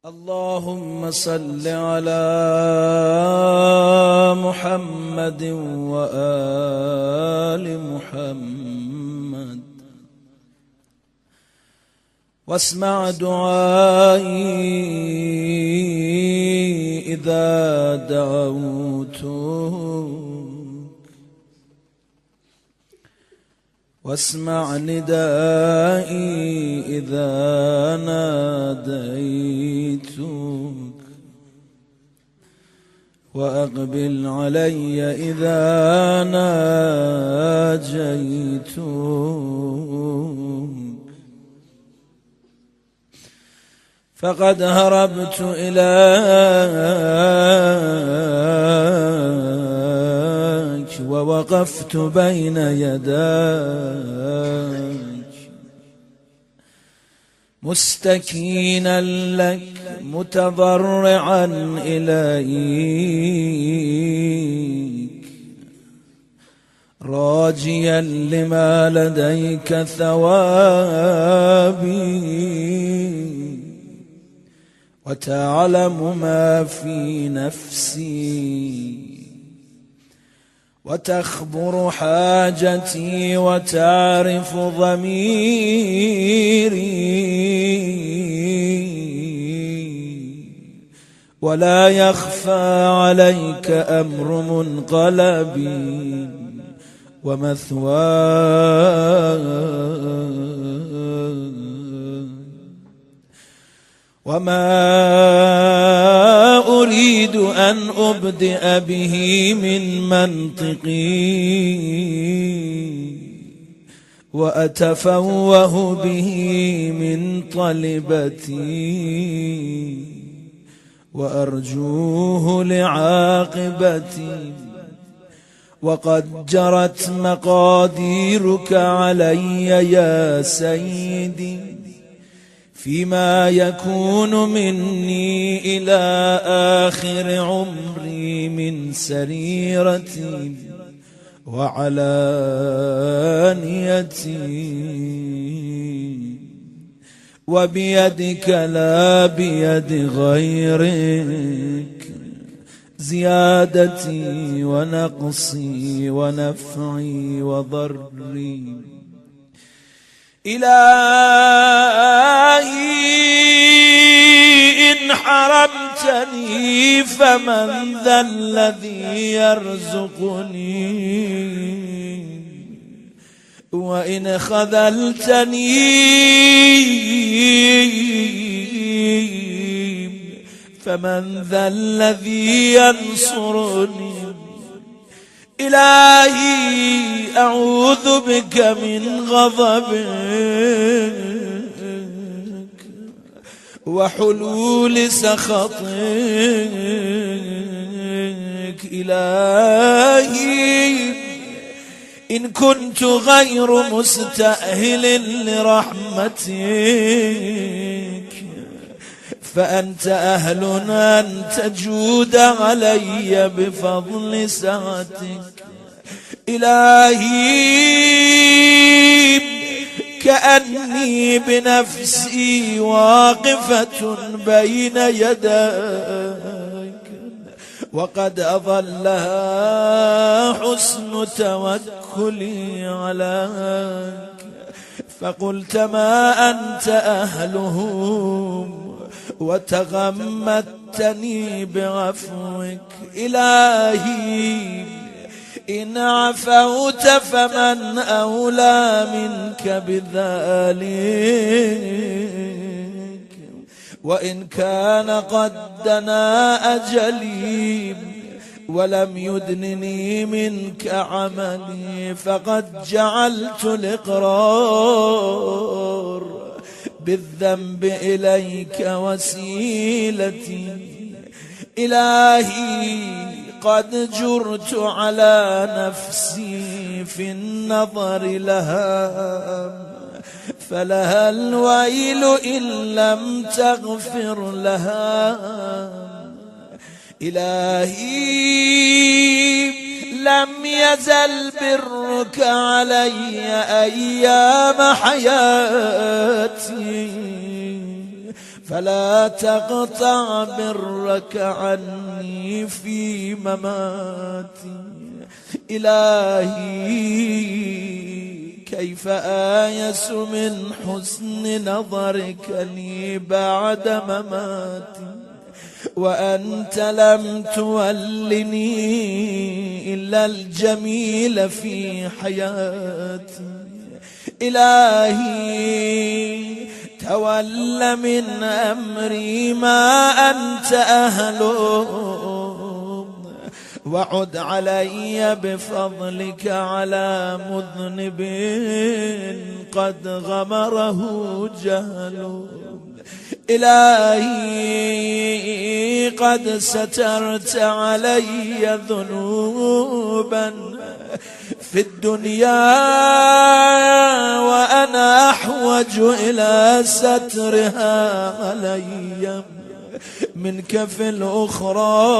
اللهم صل على محمد وآل محمد واسمع دعائي إذا دعوتك واسمع ندائي إذا ناديتك وأقبل علي إذا ناجيتك فقد هربت إليك ووقفت بين يديك مستكينا لك متضرعا إليك راجيا لما لديك ثوابي وتعلم ما في نفسي وتخبر حاجتي وتعرف ضميري ولا يخفى عليك أمر منقلبي ومثواي وما أريد أن أبدأ به من منطقي وأتفوه به من طلبتي وأرجوه لعاقبتي وقد جرت مقاديرك علي يا سيدي فيما يكون مني إلى آخر عمري من سريرتي وعلانيتي وبيدك لا بيد غيرك زيادتي ونقصي ونفعي وضري إلهي إن حرمتني فمن ذا الذي يرزقني وإن خذلتني فمن ذا الذي ينصرني إلهي أعوذ بك من غضبك وحلول سخطك إلهي إن كنت غير مستأهل لرحمتك فأنت أهل أن تجود علي بفضل سعتك إلهي كأني بنفسي واقفة بين يديك وقد أضلها حسن توكلي عليك فقلت ما أنت أهلهم وتغمدتني بعفوك إلهي إن عفوت فمن أولى منك بذلك وإن كان قد دنا أجلي ولم يدنني منك عملي فقد جعلت الإقرار بالذنب إليك وسيلتي إلهي قد جرت على نفسي في النظر لها فلها الويل إن لم تغفر لها إلهي لم يزل برك علي أيام حياتي فلا تقطع برك عني في مماتي. إلهي كيف آيس من حسن نظرك لي بعد مماتي، وأنت لم تولني إلا الجميل في حياتي. إلهي تول من أمري ما أنت أهله، وعد علي بفضلك على مذنب قد غمره جهل. إلهي قد سترت علي ذنوبا في الدنيا، وأنا أحوج إلى سترها علي منك في الأخرى،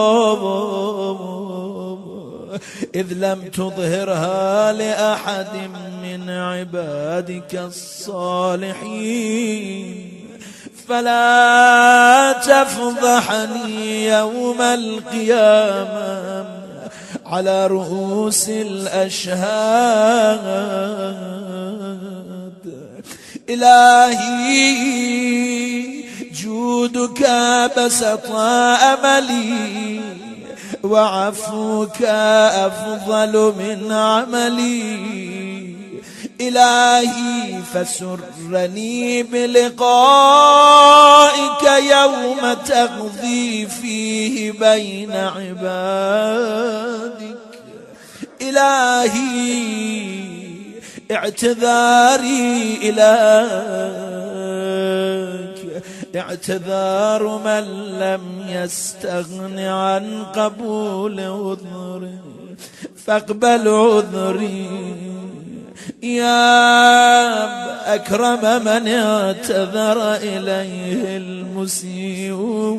إذ لم تظهرها لأحد من عبادك الصالحين. فلا تفضحني يوم القيامة على رؤوس الأشهاد. إلهي جودك بسط أملي، وعفوك أفضل من عملي. إلهي فسرني بلقائك يوم تقضي فيه بين عبادك. إلهي اعتذاري إليك اعتذار من لم يستغن عن قبول عذري، فاقبل عذري يا أكرم من اعتذر إليه المسيئون.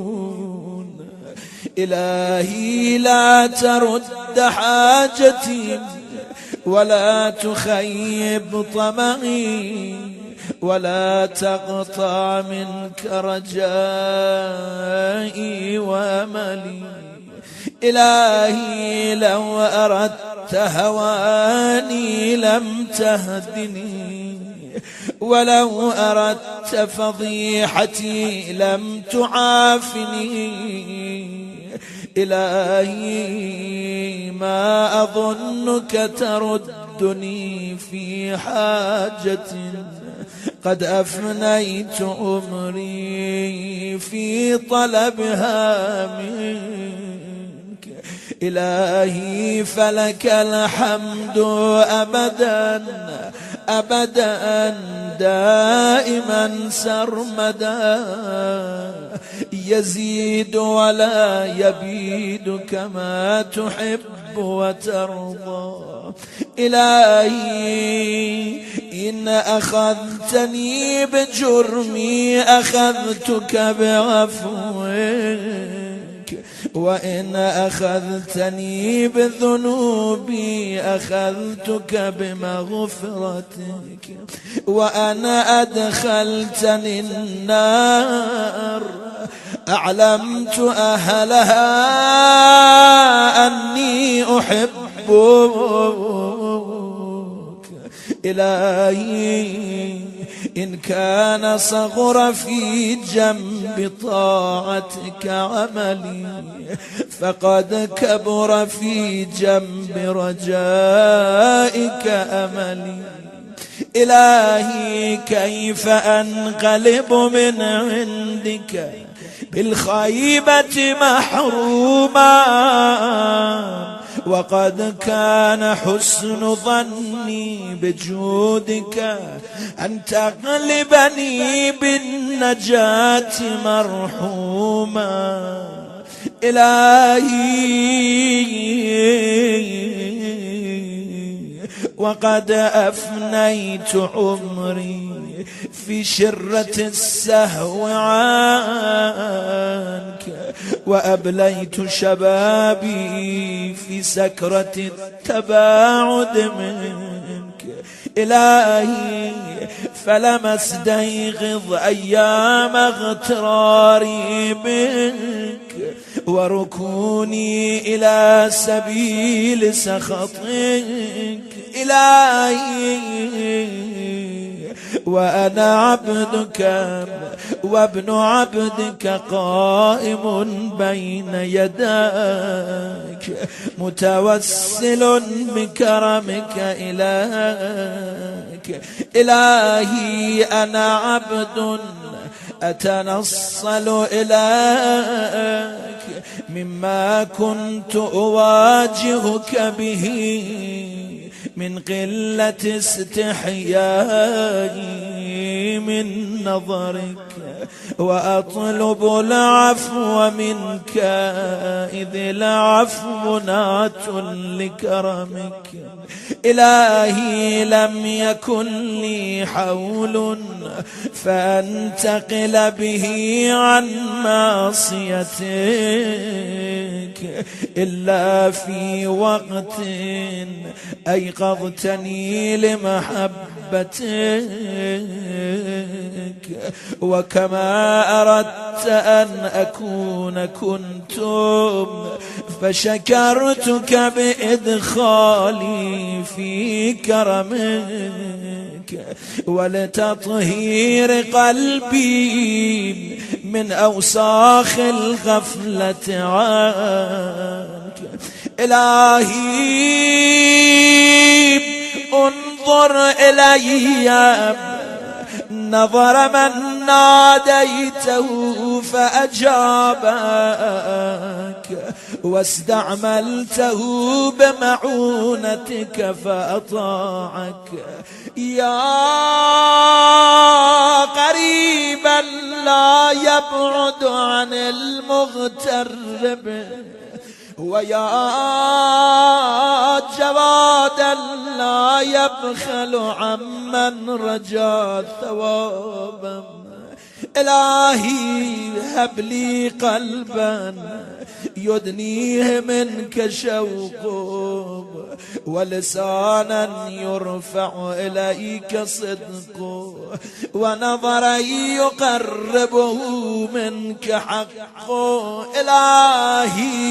إلهي لا ترد حاجتي، ولا تخيب طمعي، ولا تقطع منك رجائي وأملي. إلهي لو أردت هواني لم تهدني، ولو أردت فضيحتي لم تعافني. إلهي ما أظنك تردني في حاجة قد أفنيت عمري في طلبها منك. إلهي فلك الحمد أبدا أبدا دائما سرمدا، يزيد ولا يبيد كما تحب وترضى. إلهي إن أخذتني بجرمي أخذتك بعفوك، وإن أخذتني بذنوبي أخذتك بمغفرتك، وأنا أدخلتني النار أعلمت أهلها أني أحبك. إلهي إن كان صغر في جنب طاعتك عملي، فقد كبر في جنب رجائك أملي. إلهي كيف أنقلب من عندك بالخيبة محروما، وقد كان حسن ظني بجودك أن تقلبني بالنجاة مرحوما. إلهي وقد أفنيت عمري في شرة السهو عنك، وأبليت شبابي في سكرة التباعد منك. إلهي فلم استيقظ أيام اغتراري بك وركوني إلى سبيل سخطك إلهي، وأنا عبدك وابن عبدك قائم بين يديك متوسل بكرمك إليك. إلهي أنا عبد أتنصل إليك مما كنت أواجهك به من قلة استحيائي من نظرك، وأطلب العفو منك إذ العفو نعت لكرمك. إلهي لم يكن لي حول فأنتقل به عن معصيتك إلا في وقت أيقظتني لمحبتك، وكما أردت أن أكون كنتم، فشكرتك بإدخالي في كرمك ولتطهير قلبي من أوساخ الغفلة عنك. إلهي انظر إلي نظر من ناديته فأجابك، واستعملته بمعونتك فأطاعك. يا قريبا لا يبعد عن المغترب، ويا جوادا لا يبخل عمن رجا ثوابا. إلهي هب لي قلبا يدنيه منك شوق، ولسانا يرفع إليك صدق، ونظرا يقربه منك حق. إلهي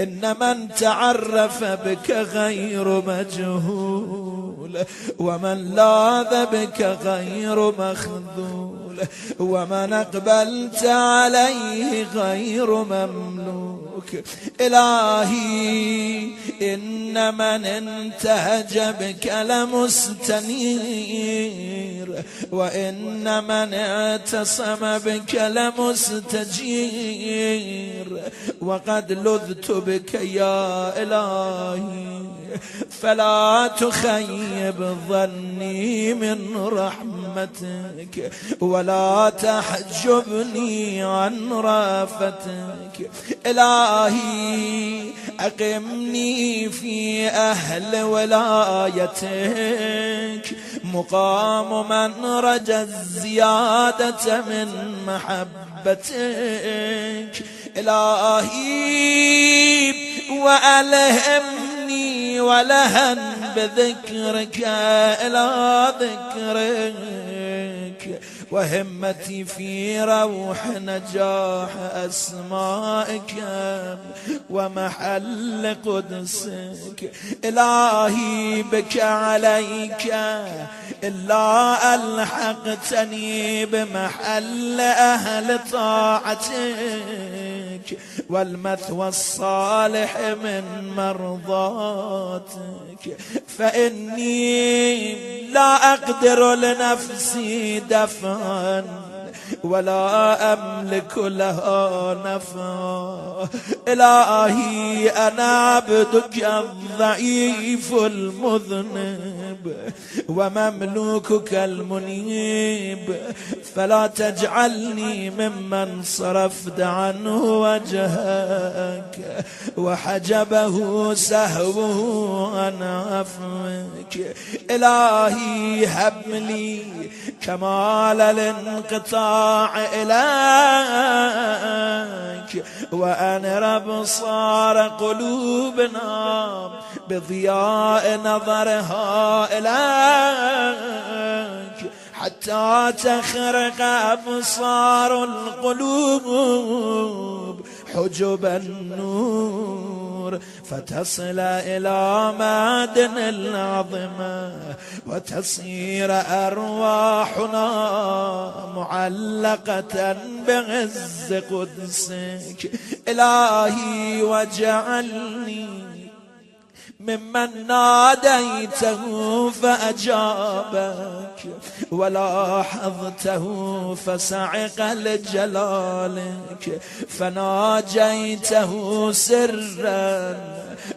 إن من تعرف بك غير مجهول، ومن لاذ بك غير مخذول، ومن أقبلت عليه غير مملوك. إلهي إن من انتهج بك لمستنير، وإن من اعتصم بك لمستجير، وقد لذت بك يا إلهي، فلا تخيب ظني من رحمتك، ولا تحجبني عن رافتك. إلهي أقمني في أهل ولايتك مقام من رجى الزيادة من محبتك. إلهي وألهمني ولهن بذكرك إلى ذكرك، وهمتي في روح نجاح أسمائك ومحل قدسك. إلهي بك عليك إلا ألحقتني بمحل أهل طاعتك، والمثوى الصالح من مرضاتك، فإني لا أقدر لنفسي دفعا ولا أملك لها نفعا. إلهي أنا عبدك الضعيف المذنب ومملوكك المنيب، فلا تجعلني ممن صرفت عنه وجهك وحجبه سهوه عن عفوك. إلهي هب لي كمال الانقطاع إليك، وأنر أبصار قلوبنا بضياء نظرها إليك حتى تخرق أبصار القلوب حجب النور فتصل إلى معدن العظمة وتصير أرواحنا معلقة بعز قدسك. إلهي واجعلني ممن ناديته فأجابك ولاحظته فصعق لجلالك فناجيته سرا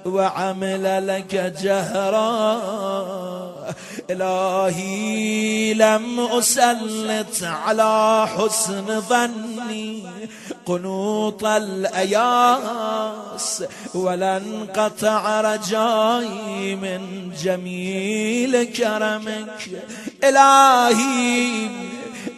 وعمل لك جهرا. إلهي لم أسلط على حسن ظني قنوط الأياس ولن قطع رجائي من جميل كرمك. إلهي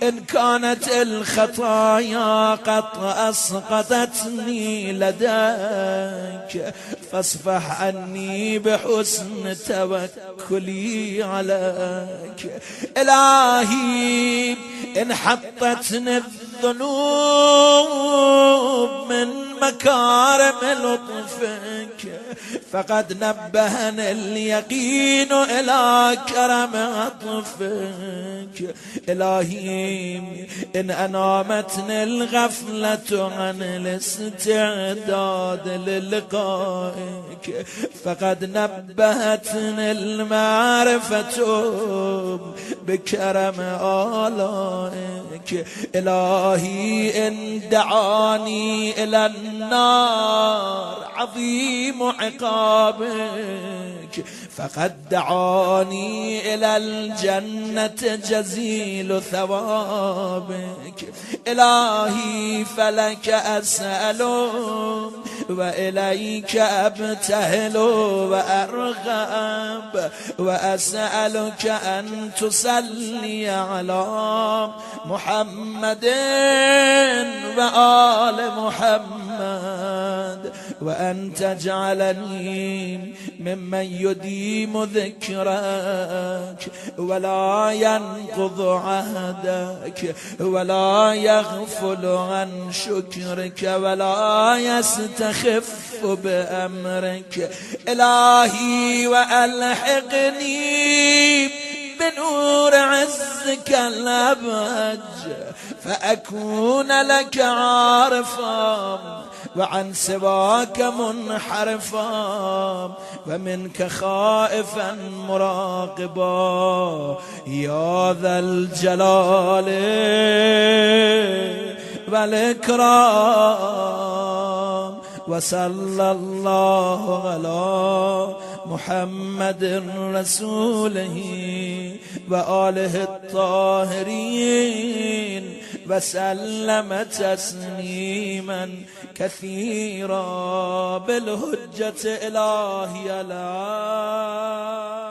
إن كانت الخطايا قد أسقطتني لديك فاصفح عني بحسن توكلي عليك. إلهي إن حطتني الذنوب من مكارم لطفك فقد نبهني اليقين إلى كرم عطفك. إلهي إن أنامتني الغفلة عن الاستعداد للقائك فقد نبهتني المعرفة بكرم آلائك. إلهي إن دعاني إلى النار عظيم عقابك فقد دعاني إلى الجنة جزيل ثوابك. إلهي فلك أسأل وإليك أبتهل وأرغب وأسألك أن تصلي على محمد وآل محمد وأن تجعلني ممن يديم ذكرك ولا ينقض عهدك ولا يغفل عن شكرك ولا يستخف بأمرك. إلهي وألحقني بنور عزك الأبهج فأكون لك عارفا وعن سواك منحرفا ومنك خائفا مراقبا يا ذا الجلال والإكرام. وصلى الله على محمد رسوله وآله الطاهرين وسلم تسليما كثيرا بالهجة إلهي لا